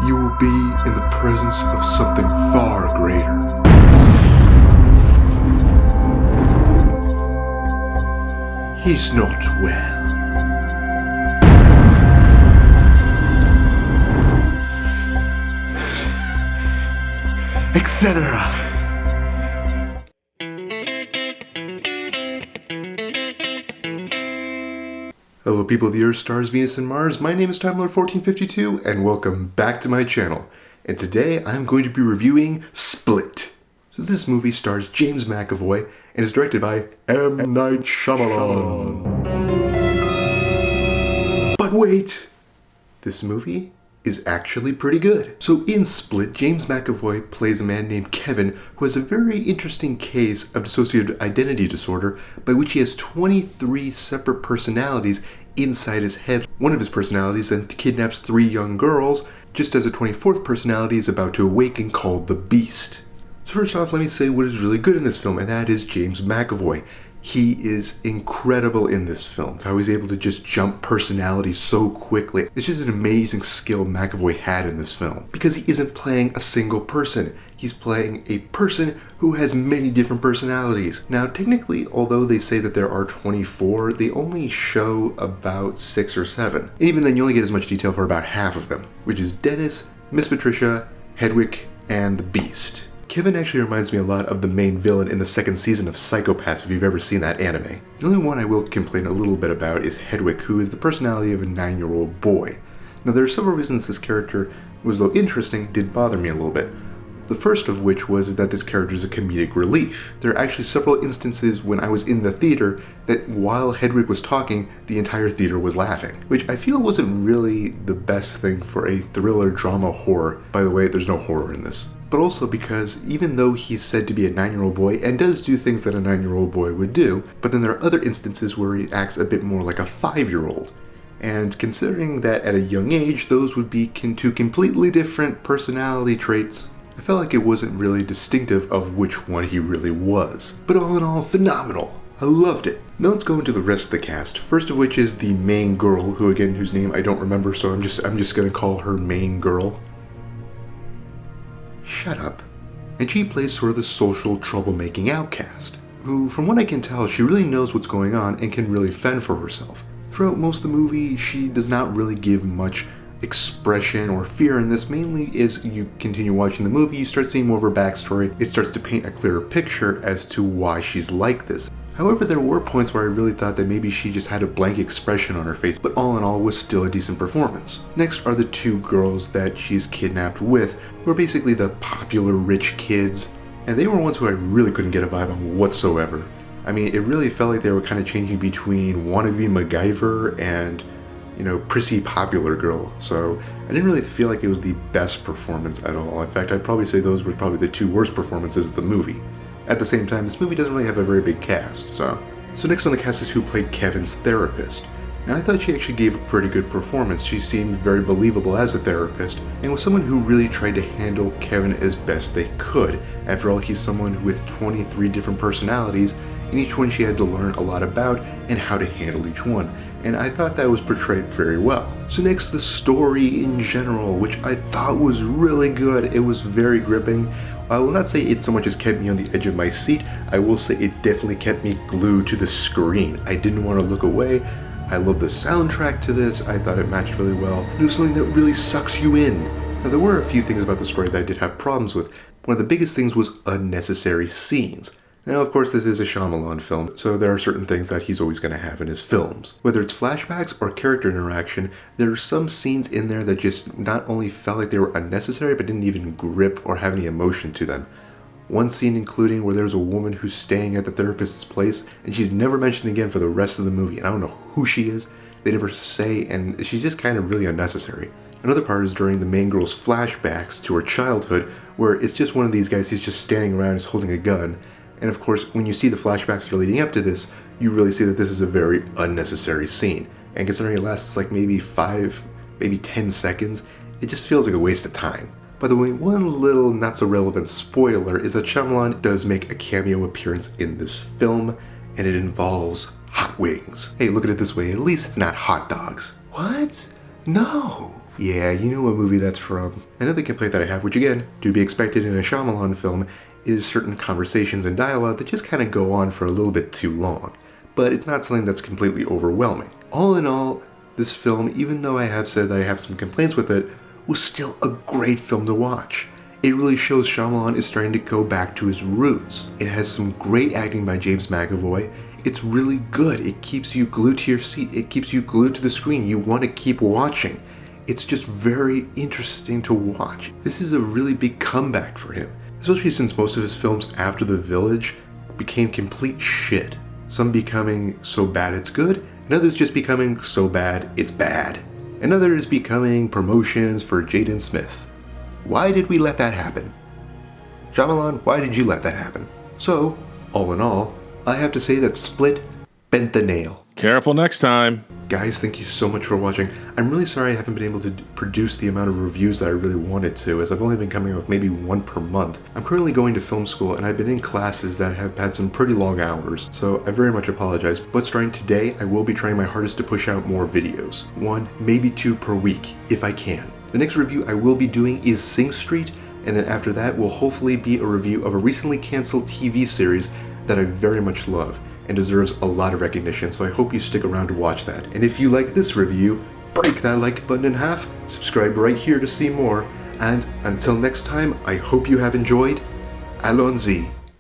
you will be in the presence of something far greater. He's not well. Etc. Hello people of the Earth, stars, Venus, and Mars. My name is TimeLord1452 and welcome back to my channel. And today I'm going to be reviewing Split. So this movie stars James McAvoy and is directed by M. Night Shyamalan. But wait! This movie is actually pretty good. So in Split, James McAvoy plays a man named Kevin who has a very interesting case of dissociative identity disorder by which he has 23 separate personalities inside his head. One of his personalities then kidnaps 3 young girls, just as a 24th personality is about to awaken called the Beast. So first off, let me say what is really good in this film, and that is James McAvoy. He is incredible in this film. How he's able to just jump personalities so quickly. It's just an amazing skill McAvoy had in this film. Because he isn't playing a single person. He's playing a person who has many different personalities. Now, technically, although they say that there are 24, they only show about 6 or 7. And even then, you only get as much detail for about half of them, which is Dennis, Miss Patricia, Hedwig, and the Beast. Kevin actually reminds me a lot of the main villain in the 2nd season of Psycho-Pass, if you've ever seen that anime. The only one I will complain a little bit about is Hedwig, who is the personality of a 9-year-old boy. Now there are several reasons this character was, though interesting, did bother me a little bit. The first of which was that this character is a comedic relief. There are actually several instances when I was in the theater that while Hedwig was talking, the entire theater was laughing, which I feel wasn't really the best thing for a thriller, drama, horror. By the way, there's no horror in this. But also because even though he's said to be a 9-year-old boy and does do things that a 9-year-old boy would do, but then there are other instances where he acts a bit more like a 5-year-old. And considering that at a young age, those would be two completely different personality traits, I felt like it wasn't really distinctive of which one he really was. But all in all, phenomenal. I loved it. Now let's go into the rest of the cast. First of which is the main girl, whose name I don't remember, so I'm just gonna call her main girl. Shut up. And she plays sort of the social troublemaking outcast, who, from what I can tell, she really knows what's going on and can really fend for herself. Throughout most of the movie, she does not really give much expression or fear in this. Mainly as you continue watching the movie, you start seeing more of her backstory. It starts to paint a clearer picture as to why she's like this. However, there were points where I really thought that maybe she just had a blank expression on her face, but all in all was still a decent performance. Next are the 2 girls that she's kidnapped with, who are basically the popular rich kids, and they were ones who I really couldn't get a vibe on whatsoever. I mean, it really felt like they were kind of changing between wannabe MacGyver and, prissy popular girl, so I didn't really feel like it was the best performance at all. In fact, I'd probably say those were probably the 2 worst performances of the movie. At the same time, this movie doesn't really have a very big cast, so next on the cast is who played Kevin's therapist. Now I thought she actually gave a pretty good performance. She seemed very believable as a therapist, and was someone who really tried to handle Kevin as best they could. After all, he's someone with 23 different personalities, and each one she had to learn a lot about and how to handle each one, and I thought that was portrayed very well. So next, the story in general, which I thought was really good. It was very gripping. I will not say it so much as kept me on the edge of my seat. I will say it definitely kept me glued to the screen. I didn't want to look away. I love the soundtrack to this. I thought it matched really well. It was something that really sucks you in. Now there were a few things about the story that I did have problems with. One of the biggest things was unnecessary scenes. Now, of course, this is a Shyamalan film, so there are certain things that he's always going to have in his films. Whether it's flashbacks or character interaction, there are some scenes in there that just not only felt like they were unnecessary, but didn't even grip or have any emotion to them. One scene including where there's a woman who's staying at the therapist's place, and she's never mentioned again for the rest of the movie, and I don't know who she is, they never say, and she's just kind of really unnecessary. Another part is during the main girl's flashbacks to her childhood, where it's just one of these guys, he's just standing around, he's holding a gun. And of course, when you see the flashbacks that are leading up to this, you really see that this is a very unnecessary scene. And considering it lasts like maybe 5, maybe 10 seconds, it just feels like a waste of time. By the way, one little not so relevant spoiler is that Shyamalan does make a cameo appearance in this film, and it involves hot wings. Hey, look at it this way, at least it's not hot dogs. What? No! Yeah, you know what movie that's from. Another complaint that I have, which again, to be expected in a Shyamalan film, is certain conversations and dialogue that just kind of go on for a little bit too long. But it's not something that's completely overwhelming. All in all, this film, even though I have said that I have some complaints with it, was still a great film to watch. It really shows Shyamalan is starting to go back to his roots. It has some great acting by James McAvoy. It's really good. It keeps you glued to your seat. It keeps you glued to the screen. You want to keep watching. It's just very interesting to watch. This is a really big comeback for him, especially since most of his films after The Village became complete shit. Some becoming so bad it's good, and others just becoming so bad it's bad. And others becoming promotions for Jaden Smith. Why did we let that happen? Shyamalan, why did you let that happen? So, all in all, I have to say that Split bent the nail. Careful next time. Guys, thank you so much for watching. I'm really sorry I haven't been able to produce the amount of reviews that I really wanted to, as I've only been coming out with maybe one per month. I'm currently going to film school, and I've been in classes that have had some pretty long hours, so I very much apologize. But starting today, I will be trying my hardest to push out more videos. 1, maybe 2 per week, if I can. The next review I will be doing is Sing Street, and then after that will hopefully be a review of a recently canceled TV series that I very much love and deserves a lot of recognition, so I hope you stick around to watch that. And if you like this review, break that like button in half, subscribe right here to see more, and until next time, I hope you have enjoyed. Allons-y.